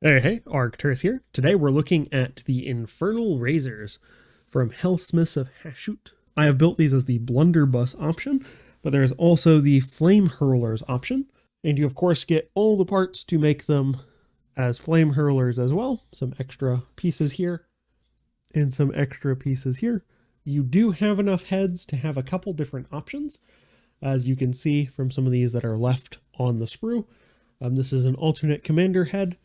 Hey, Arcturus here. Today we're looking at the Infernal Razers from Helsmiths of Hashut. I have built these as the blunderbuss option, but there's also the flamehurlers option. And you of course get all the parts to make them as flamehurlers as well. Some extra pieces here and some extra pieces here. You do have enough heads to have a couple different options, as you can see from some of these that are left on the sprue. This is an alternate commander head,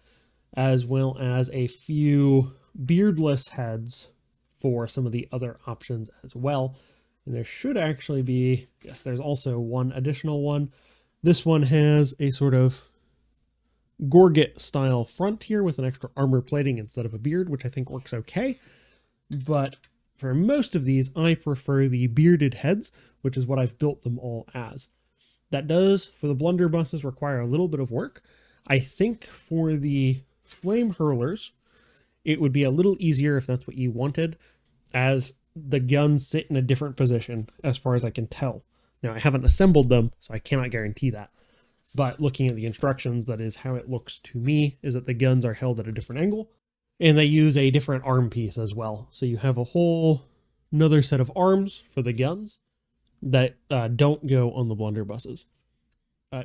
as well as a few beardless heads for some of the other options as well. And there should actually be, yes, there's also one additional one. This one has a sort of Gorget style front here with an extra armor plating instead of a beard, which I think works okay. But for most of these, I prefer the bearded heads, which is what I've built them all as. That does, for the blunderbusses, require a little bit of work. I think for the flame hurlers, it would be a little easier if that's what you wanted, as the guns sit in a different position as far as I can tell. Now, I haven't assembled them, so I cannot guarantee that. But looking at the instructions, that is how it looks to me, is that the guns are held at a different angle, and they use a different arm piece as well. So you have a whole another set of arms for the guns that don't go on the blunderbusses.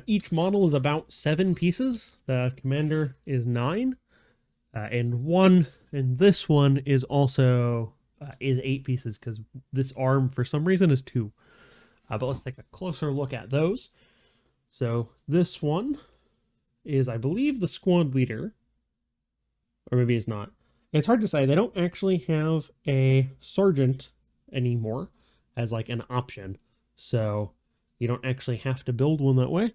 Each model is about 7 pieces. The commander is 9, and this one is also is 8 pieces, because this arm for some reason is 2. But let's take a closer look at those. So this one is, I believe, the squad leader, or maybe it's not. It's hard to say. They don't actually have a sergeant anymore as like an option, so you don't actually have to build one that way.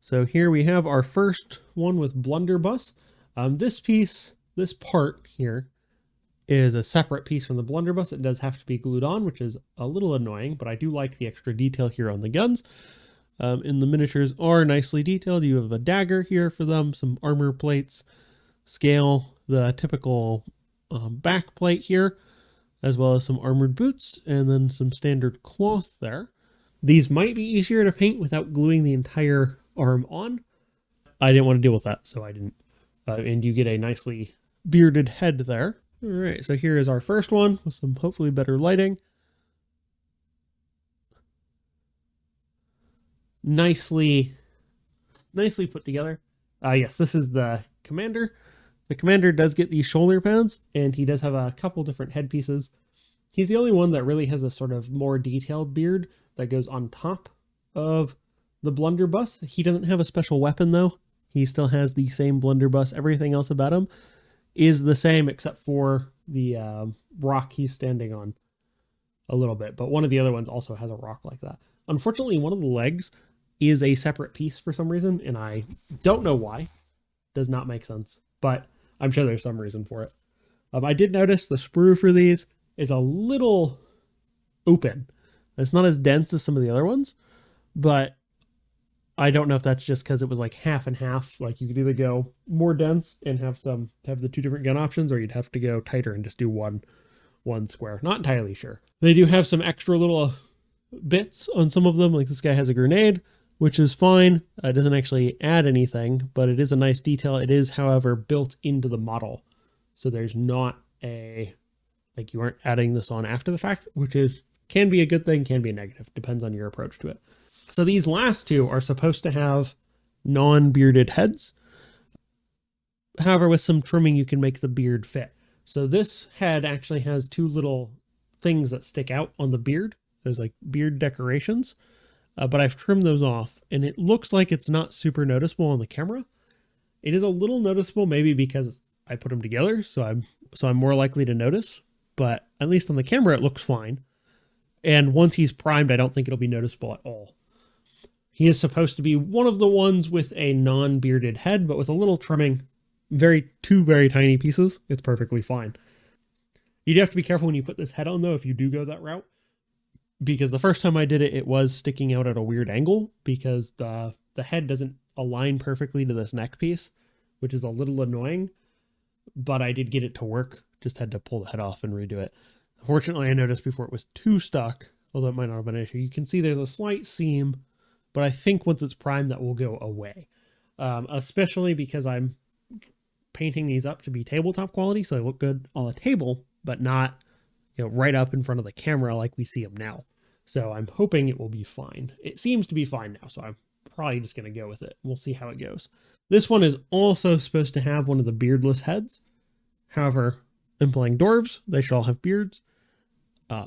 So here we have our first one with blunderbuss. This part here is a separate piece from the blunderbuss. It does have to be glued on, which is a little annoying, but I do like the extra detail here on the guns. And the miniatures are nicely detailed. You have a dagger here for them, some armor plates, scale, the typical back plate here, as well as some armored boots, and then some standard cloth there. These might be easier to paint without gluing the entire arm on. I didn't want to deal with that, so I didn't. And you get a nicely bearded head there. All right, so here is our first one with some hopefully better lighting. Nicely put together. Yes, this is the commander. The commander does get these shoulder pads, and he does have a couple different headpieces. He's the only one that really has a sort of more detailed beard that goes on top of the blunderbuss. He doesn't have a special weapon, though. He still has the same blunderbuss. Everything else about him is the same, except for the rock he's standing on a little bit. But one of the other ones also has a rock like that. Unfortunately, one of the legs is a separate piece for some reason, and I don't know why. Does not make sense, but I'm sure there's some reason for it. I did notice the sprue for these is a little open. It's not as dense as some of the other ones, but I don't know if that's just because it was like half and half. Like you could either go more dense and have the 2 different gun options, or you'd have to go tighter and just do one square. Not entirely sure. They do have some extra little bits on some of them. Like this guy has a grenade, which is fine. It doesn't actually add anything, but it is a nice detail. It is, however, built into the model. So there's not like you aren't adding this on after the fact, which can be a good thing, can be a negative. Depends on your approach to it. So these last 2 are supposed to have non-bearded heads. However, with some trimming, you can make the beard fit. So this head actually has 2 little things that stick out on the beard. There's like beard decorations. But I've trimmed those off, and it looks like it's not super noticeable on the camera. It is a little noticeable, maybe because I put them together, so I'm more likely to notice. But at least on the camera, it looks fine. And once he's primed, I don't think it'll be noticeable at all. He is supposed to be one of the ones with a non-bearded head, but with a little trimming, 2 very tiny pieces. It's perfectly fine. You'd have to be careful when you put this head on, though, if you do go that route, because the first time I did it, it was sticking out at a weird angle because the head doesn't align perfectly to this neck piece, which is a little annoying, but I did get it to work. Just had to pull the head off and redo it. Unfortunately, I noticed before it was too stuck, although it might not have been an issue. You can see there's a slight seam but I think once it's primed, that will go away. Especially because I'm painting these up to be tabletop quality, so they look good on the table, but not, right up in front of the camera like we see them now. So I'm hoping it will be fine. It seems to be fine now, so I'm probably just going to go with it. We'll see how it goes. This one is also supposed to have one of the beardless heads. However, in playing dwarves, they should all have beards.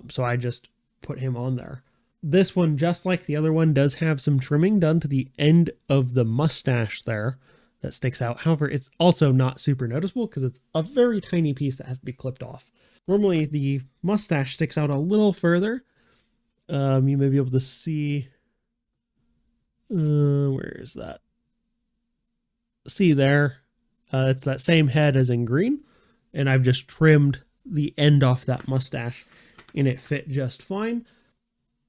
So I just put him on there. This one, just like the other one, does have some trimming done to the end of the mustache there that sticks out. However, it's also not super noticeable because it's a very tiny piece that has to be clipped off. Normally, the mustache sticks out a little further. You may be able to see... where is that? See there? It's that same head as in green. And I've just trimmed the end off that mustache, and it fit just fine.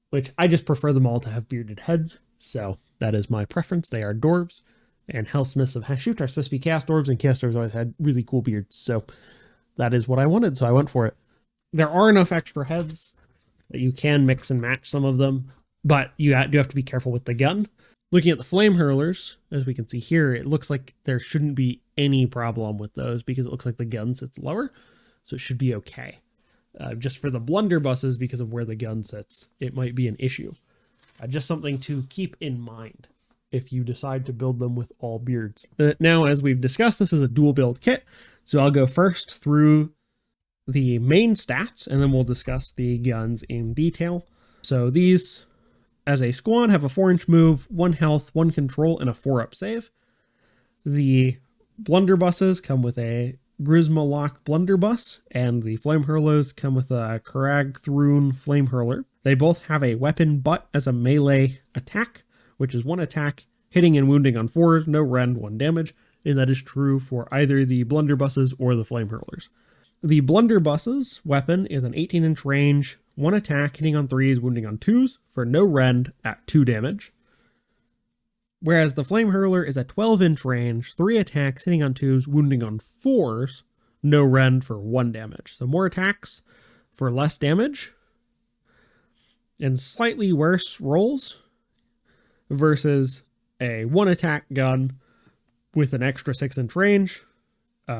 Which I just prefer them all to have bearded heads. So that is my preference. They are dwarves. And Helsmiths of Hashut are supposed to be chaos dwarves, and chaos dwarves always had really cool beards. So that is what I wanted, so I went for it. There are enough extra heads that you can mix and match some of them, but you do have to be careful with the gun. Looking at the flame hurlers, as we can see here, it looks like there shouldn't be any problem with those because it looks like the gun sits lower, so it should be okay. Just for the blunderbusses, because of where the gun sits, it might be an issue. Just something to keep in mind if you decide to build them with all beards. Now, as we've discussed, this is a dual build kit, so I'll go first through the main stats, and then we'll discuss the guns in detail. So these, as a squad, have a 4-inch move, 1 health, 1 control, and a 4-up save. The blunderbusses come with a Grisma Lock blunderbuss, and the flamehurlers come with a Karag Thrun flamehurler. They both have a weapon butt as a melee attack, which is 1 attack, hitting and wounding on 4s, no rend, 1 damage, and that is true for either the blunderbusses or the flamehurlers. The blunderbusses weapon is an 18-inch range, 1 attack, hitting on 3s, wounding on 2s, for no rend at 2 damage. Whereas the flamehurler is a 12-inch range, 3 attacks, hitting on 2s, wounding on 4s, no rend for 1 damage. So more attacks for less damage, and slightly worse rolls, versus a 1 attack gun with an extra 6-inch range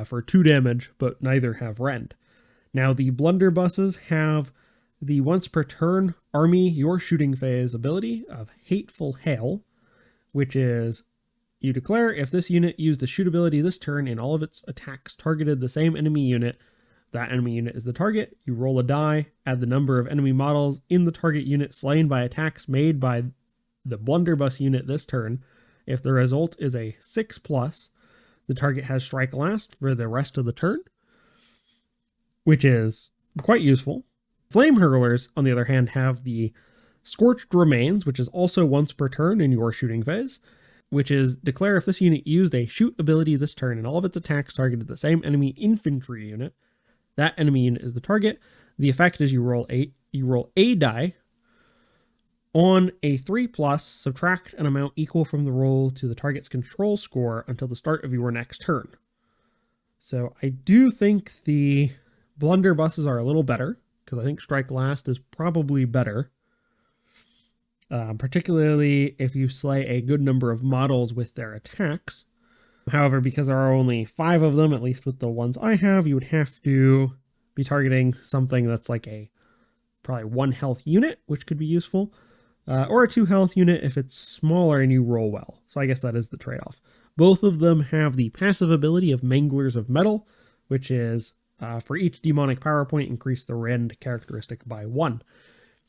for 2 damage, but neither have rend. Now the blunderbusses have the once per turn army your shooting phase ability of Hateful Hail, which is you declare if this unit used the shoot ability this turn and all of its attacks targeted the same enemy unit, that enemy unit is the target. You roll a die, add the number of enemy models in the target unit slain by attacks made by the blunderbuss unit this turn. If the result is a 6+, the target has strike last for the rest of the turn, which is quite useful. Flame hurlers, on the other hand, have the Scorched Remains, which is also once per turn in your shooting phase, which is declare if this unit used a shoot ability this turn and all of its attacks targeted the same enemy infantry unit, that enemy unit is the target. The effect is you roll a die. On a 3+, subtract an amount equal from the roll to the target's control score until the start of your next turn. So I do think the blunderbusses are a little better, because I think strike last is probably better. Particularly if you slay a good number of models with their attacks. However, because there are only 5 of them, at least with the ones I have, you would have to be targeting something that's like a probably 1 health unit, which could be useful. Or a 2 health unit if it's smaller and you roll well. So I guess that is the trade-off. Both of them have the passive ability of Manglers of Metal, which is for each demonic power point, increase the rend characteristic by 1.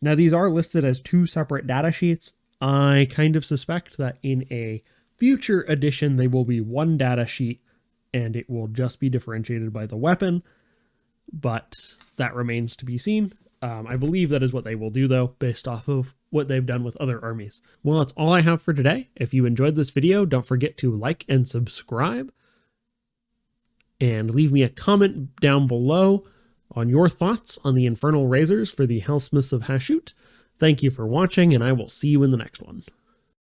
Now these are listed as 2 separate data sheets. I kind of suspect that in a future edition they will be 1 data sheet and it will just be differentiated by the weapon, but that remains to be seen. I believe that is what they will do, though, based off of what they've done with other armies. Well, that's all I have for today. If you enjoyed this video, don't forget to like and subscribe. And leave me a comment down below on your thoughts on the Infernal Razers for the Helsmiths of Hashut. Thank you for watching, and I will see you in the next one.